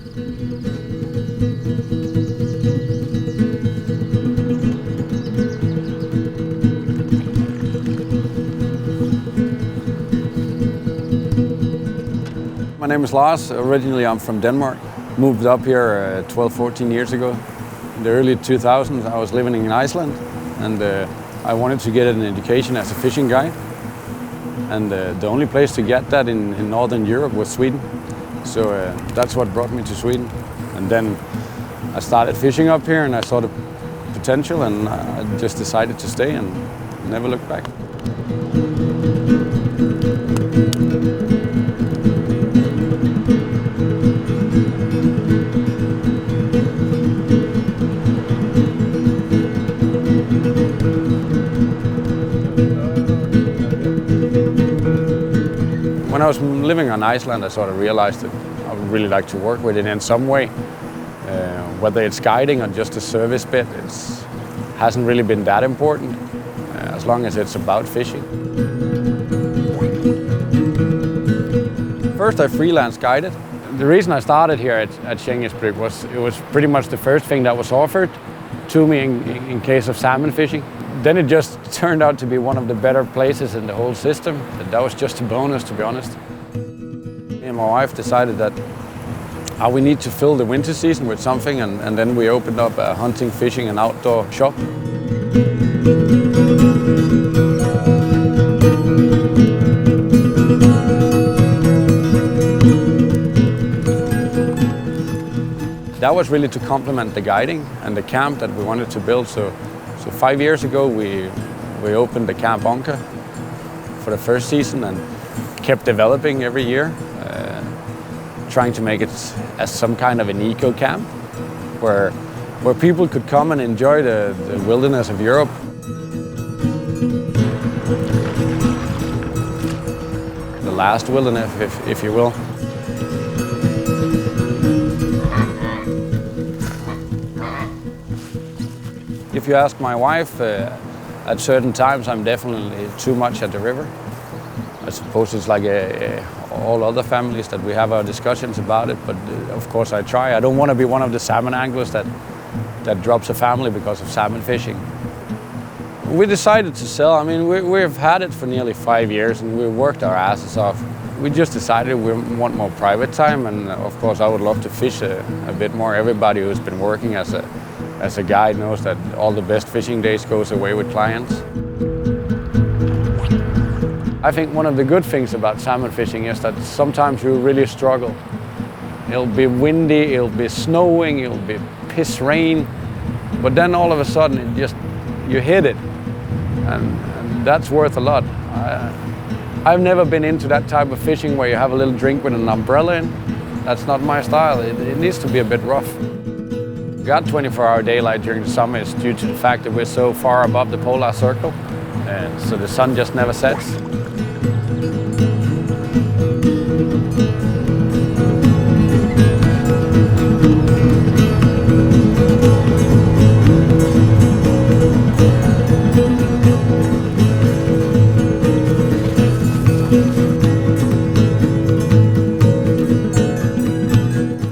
My name is Lars. Originally I'm from Denmark. Moved up here 12, 14 years ago. In the early 2000s I was living in Iceland, and I wanted to get an education as a fishing guide. And the only place to get that in Northern Europe was Sweden. So that's what brought me to Sweden. And then I started fishing up here and I saw the potential, and I just decided to stay and never look back. When I was living on Iceland, I sort of realized that I would really like to work with it in some way. Whether it's guiding or just a service bit, it hasn't really been that important, as long as it's about fishing. First I freelance guided. The reason I started here at Skängesbruk was it was pretty much the first thing that was offered to me in case of salmon fishing. Then it just turned out to be one of the better places in the whole system. That was just a bonus, to be honest. Me and my wife decided that we need to fill the winter season with something, and then we opened up a hunting, fishing and outdoor shop. That was really to complement the guiding and the camp that we wanted to build. So 5 years ago we opened the Camp Onka for the first season and kept developing every year, trying to make it as some kind of an eco camp where people could come and enjoy the wilderness of Europe. The last wilderness, if you will. If you ask my wife, at certain times I'm definitely too much at the river. I suppose it's like all other families that we have our discussions about it, but of course I try. I don't want to be one of the salmon anglers that drops a family because of salmon fishing. We decided to sell. I mean, we've had it for nearly 5 years and we worked our asses off. We just decided we want more private time, and of course I would love to fish a bit more. Everybody who's been working as a guide knows that all the best fishing days goes away with clients. I think one of the good things about salmon fishing is that sometimes you really struggle. It'll be windy, it'll be snowing, it'll be piss rain, but then all of a sudden you hit it, and that's worth a lot. I've never been into that type of fishing where you have a little drink with an umbrella in. That's not my style. It needs to be a bit rough. We got 24-hour daylight during the summer is due to the fact that we're so far above the polar circle, so the sun just never sets.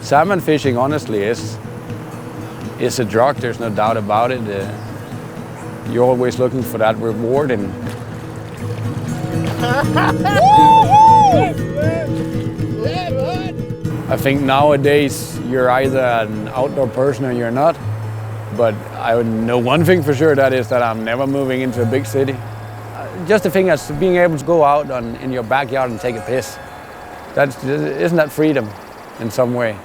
Salmon fishing, honestly, is a drug. There's no doubt about it. You're always looking for that reward, and I think nowadays you're either an outdoor person or you're not. But I know one thing for sure, that is that I'm never moving into a big city. Just the thing as being able to go out in your backyard and take a piss. Isn't that freedom in some way?